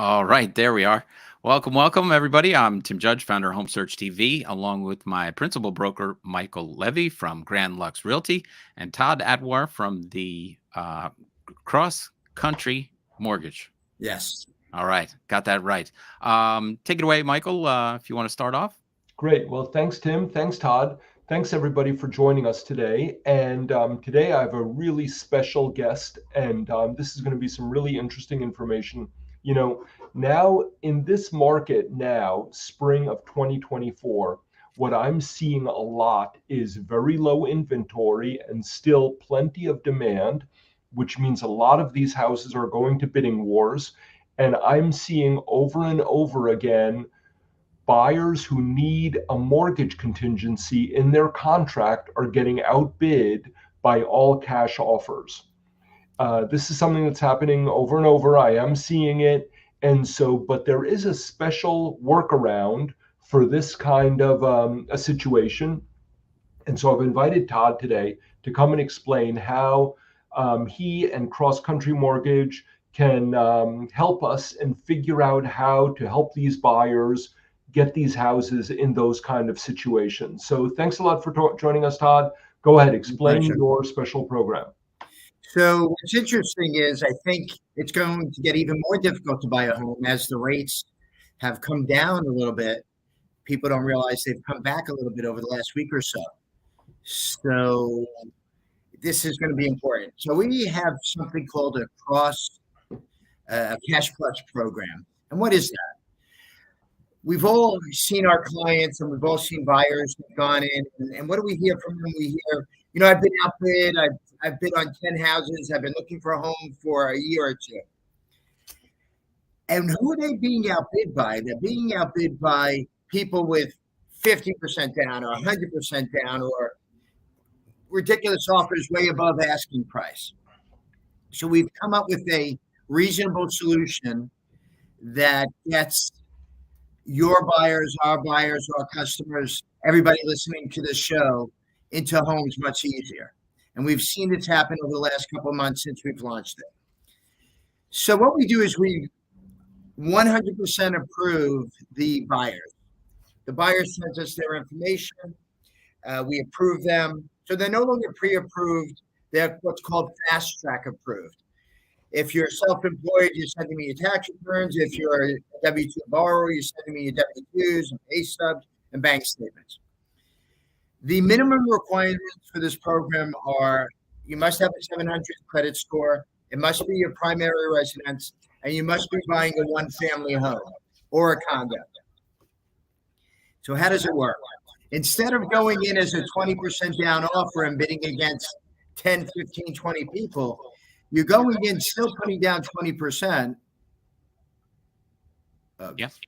All right, there we are. Welcome, welcome, everybody. I'm Tim Judge, founder of Home Search TV, along with my principal broker, Michael Levy from Grand Lux Realty, and Todd Adwar from the Cross Country Mortgage. Yes. All right, got that right. Take it away, Michael, if you want to start off. Great. Well, thanks, Tim. Thanks, Todd. Thanks, everybody, for joining us today. And today I have a really special guest, and this is going to be some really interesting information. You know, now in this market now, spring of 2024, what I'm seeing a lot is very low inventory and still plenty of demand, which means a lot of these houses are going to bidding wars. And I'm seeing over and over again buyers who need a mortgage contingency in their contract are getting outbid by all cash offers. This is something that's happening over and over. I am seeing it. And so, but there is a special workaround for this kind of a situation. And so I've invited Todd today to come and explain how he and Cross Country Mortgage can help us and figure out how to help these buyers get these houses in those kind of situations. So thanks a lot for joining us, Todd. Go ahead, explain your special program. So what's interesting is I think it's going to get even more difficult to buy a home as the rates have come down a little bit. People don't realize they've come back a little bit over the last week or so. So this is going to be important. So we have something called a Cash Plus program. And what is that? We've all seen our clients and we've all seen buyers who've gone in. And what do we hear from them? We hear, I've been outbid. I've bid on 10 houses. I've been looking for a home for a year or two. And who are they being outbid by? They're being outbid by people with 50% down or 100% down or ridiculous offers way above asking price. So we've come up with a reasonable solution that gets your buyers, our customers, everybody listening to this show into homes much easier. And we've seen this happen over the last couple of months since we've launched it. So what we do is we 100% approve the buyers. The buyer sends us their information. We approve them. So they're no longer pre-approved. They're what's called fast track approved. If you're self-employed, you're sending me your tax returns. If you're a W-2 borrower, you're sending me your W-2s and pay stubs and bank statements. The minimum requirements for this program are you must have a 700 credit score. It must be your primary residence, and you must be buying a one-family home or a condo. So how does it work? Instead of going in as a 20% down offer and bidding against 10, 15, 20 people, you're going in still putting down 20%. Yes.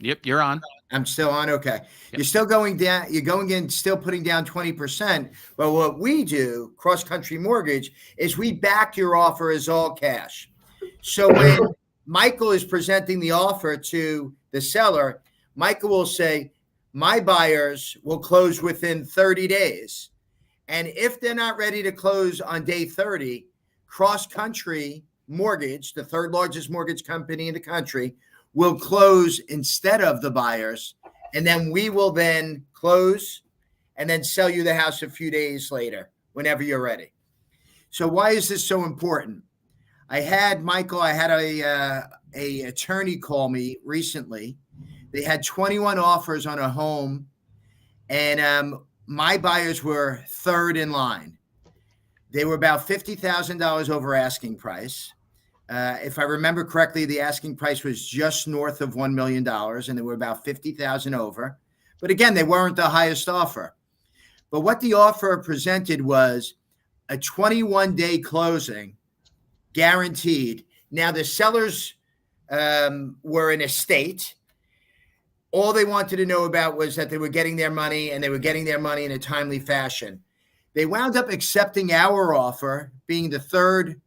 Yep, you're on. I'm still on. Okay. Yep. You're still going down. You're going in, still putting down 20%. But what we do, Cross Country Mortgage, is we back your offer as all cash. So when Michael is presenting the offer to the seller, Michael will say, my buyers will close within 30 days. And if they're not ready to close on day 30, Cross Country Mortgage, the third largest mortgage company in the country, will close instead of the buyers. And then we will then close and then sell you the house a few days later, whenever you're ready. So why is this so important? I had a attorney call me recently. They had 21 offers on a home, and my buyers were third in line. They were about $50,000 over asking price. If I remember correctly, the asking price was just north of $1 million, and they were about $50,000 over. But again, they weren't the highest offer. But what the offer presented was a 21-day closing, guaranteed. Now, the sellers were in a state. All they wanted to know about was that they were getting their money, and they were getting their money in a timely fashion. They wound up accepting our offer, being the third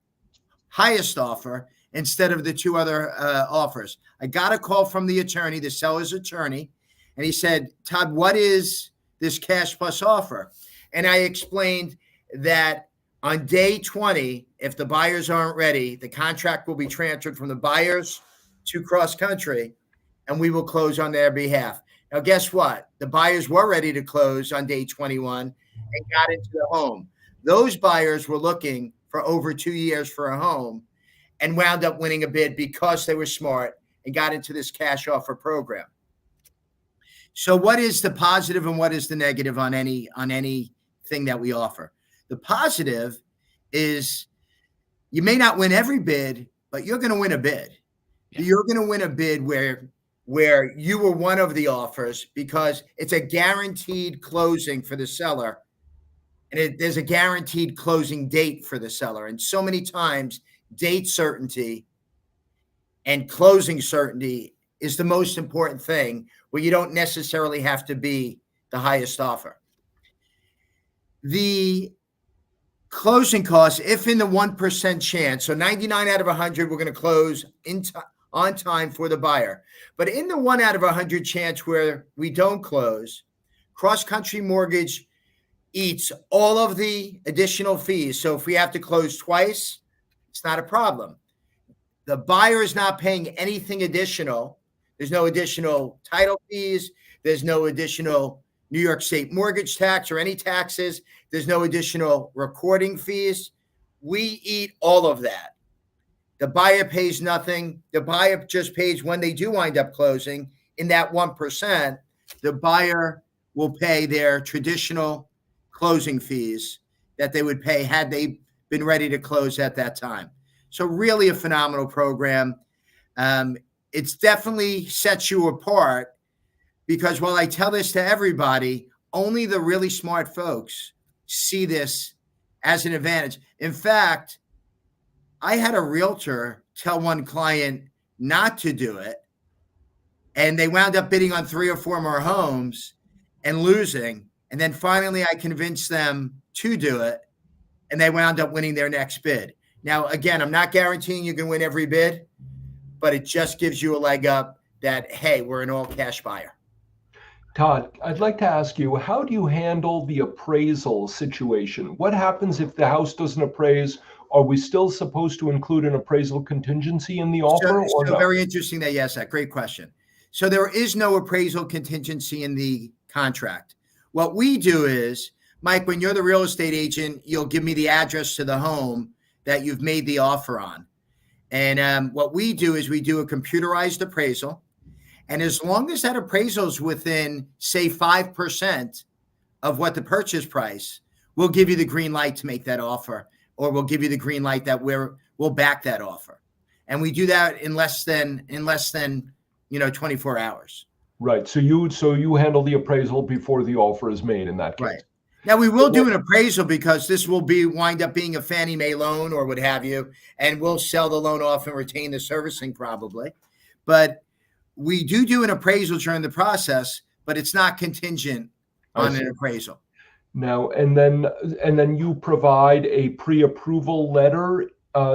highest offer, instead of the two other offers. I got a call from the attorney, the seller's attorney, and he said, Todd, what is this Cash Plus offer? And I explained that on day 20, if the buyers aren't ready, the contract will be transferred from the buyers to Cross Country, and we will close on their behalf. Now, guess what? The buyers were ready to close on day 21 and got into the home. Those buyers were looking for over 2 years for a home and wound up winning a bid because they were smart and got into this cash offer program. So what is the positive and what is the negative on anything that we offer? The positive is you may not win every bid, but you're going to win a bid. Yeah. You're going to win a bid where you were one of the offers because it's a guaranteed closing for the seller, and there's a guaranteed closing date for the seller. And so many times, date certainty and closing certainty is the most important thing, where you don't necessarily have to be the highest offer. The closing costs, if in the 1% chance, so 99 out of 100, we're going to close on time for the buyer. But in the 1 out of 100 chance where we don't close, Cross Country Mortgage eats all of the additional fees. So if we have to close twice, it's not a problem. The buyer is not paying anything additional. There's no additional title fees. There's no additional New York State mortgage tax or any taxes. There's no additional recording fees. We eat all of that. The buyer pays nothing. The buyer just pays when they do wind up closing. In that 1%, the buyer will pay their traditional closing fees that they would pay had they been ready to close at that time. So really a phenomenal program. It's definitely sets you apart because while I tell this to everybody, only the really smart folks see this as an advantage. In fact, I had a realtor tell one client not to do it, and they wound up bidding on 3 or 4 more homes and losing. And then finally, I convinced them to do it, and they wound up winning their next bid. Now, again, I'm not guaranteeing you can win every bid, but it just gives you a leg up that, hey, we're an all-cash buyer. Todd, I'd like to ask you, how do you handle the appraisal situation? What happens if the house doesn't appraise? Are we still supposed to include an appraisal contingency in the offer? So no? Very interesting that you asked that. Great question. So there is no appraisal contingency in the contract. What we do is, Mike, when you're the real estate agent, you'll give me the address to the home that you've made the offer on. And what we do is we do a computerized appraisal. And as long as that appraisal is within, say, 5% of what the purchase price, we'll give you the green light to make that offer, or we'll give you the green light that we'll back that offer. And we do that in less than 24 hours. Right. So you handle the appraisal before the offer is made in that case. Right. Now we will do an appraisal because this will wind up being a Fannie Mae loan or what have you, and we'll sell the loan off and retain the servicing probably. But we do an appraisal during the process, but it's not contingent on an appraisal. Now, and then you provide a pre-approval letter.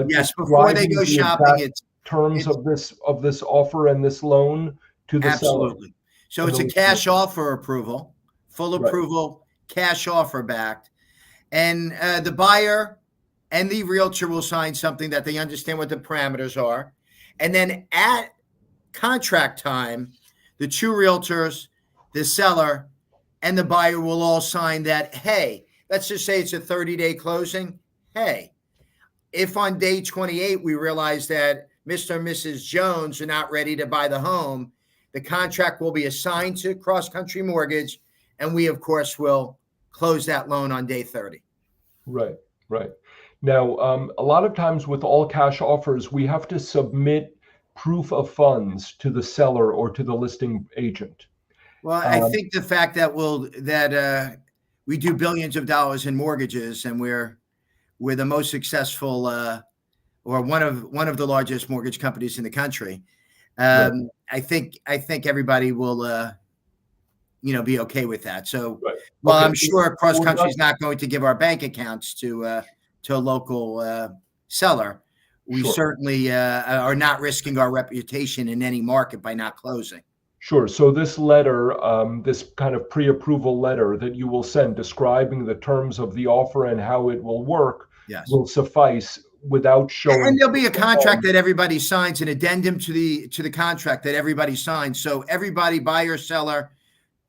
Yes, before they go shopping, it's terms of this offer and this loan to the seller. Absolutely. So it's a cash offer approval, full approval, cash offer backed, and the buyer and the realtor will sign something that they understand what the parameters are, and then at contract time, the 2 realtors, the seller, and the buyer will all sign that, hey, let's just say it's a 30-day closing. Hey, if on day 28 we realize that Mr. and Mrs. Jones are not ready to buy the home, the contract will be assigned to Cross Country Mortgage, and we, of course, will close that loan on day 30. Right. Now, a lot of times with all cash offers, we have to submit proof of funds to the seller or to the listing agent. Well, I think the fact that we do billions of dollars in mortgages, and we're the most successful or one of the largest mortgage companies in the country. I think everybody will be okay with that. So, I'm sure Cross Country is not going to give our bank accounts to a local seller. We certainly are not risking our reputation in any market by not closing. Sure. So this letter, this kind of pre-approval letter that you will send describing the terms of the offer and how it will work will suffice without showing. And there'll be a contract that everybody signs, an addendum to the contract that everybody signs. So everybody, buyer, seller,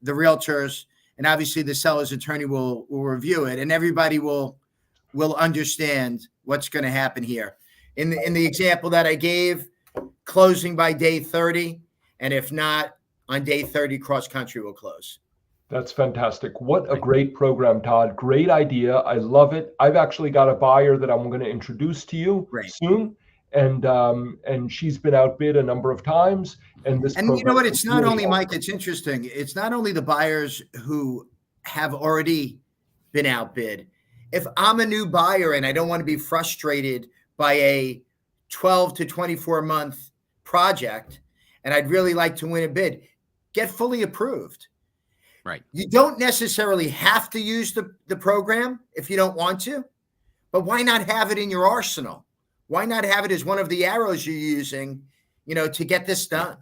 the realtors, and obviously the seller's attorney will review it, and everybody will understand what's going to happen here. In the example that I gave, closing by day 30, and if not, on day 30, cross country will close. That's fantastic. What a great program, Todd. Great idea. I love it. I've actually got a buyer that I'm going to introduce to you soon. And she's been outbid a number of times. And you know what? It's not only, Mike, it's interesting. It's not only the buyers who have already been outbid. If I'm a new buyer and I don't want to be frustrated by a 12 to 24 month project, and I'd really like to win a bid, get fully approved. Right. You don't necessarily have to use the program if you don't want to, but why not have it in your arsenal? Why not have it as one of the arrows you're using, to get this done?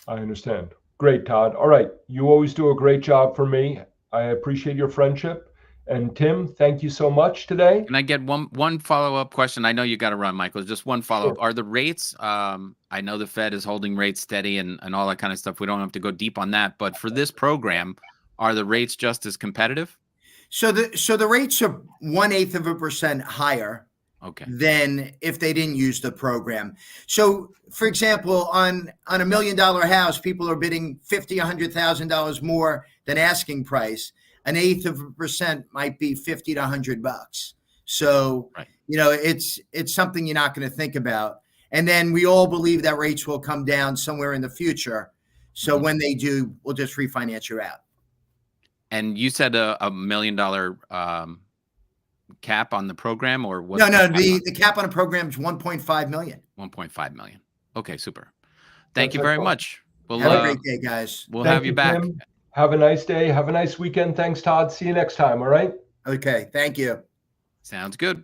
I understand. Great, Todd. All right. You always do a great job for me. I appreciate your friendship. And Tim, thank you so much today. Can I get one follow-up question? I know you got to run, Michael. Just one follow-up. Sure. Are the rates, I know the Fed is holding rates steady and all that kind of stuff. We don't have to go deep on that. But for this program, are the rates just as competitive? So the rates are 0.1% higher than if they didn't use the program. So, for example, on a $1 million house, people are bidding $50,000, $100,000 more than asking price. 0.1% might be $50 to $100. So, it's something you're not going to think about. And then we all believe that rates will come down somewhere in the future. So when they do, we'll just refinance you out. And you said a $1 million cap on the program, or what? No, the cap on a program is 1.5 million. 1.5 million. Okay, super. Thank you very much. We'll have a great day, guys. We'll have you back. Tim. Have a nice day. Have a nice weekend. Thanks, Todd. See you next time. All right. Okay. Thank you. Sounds good.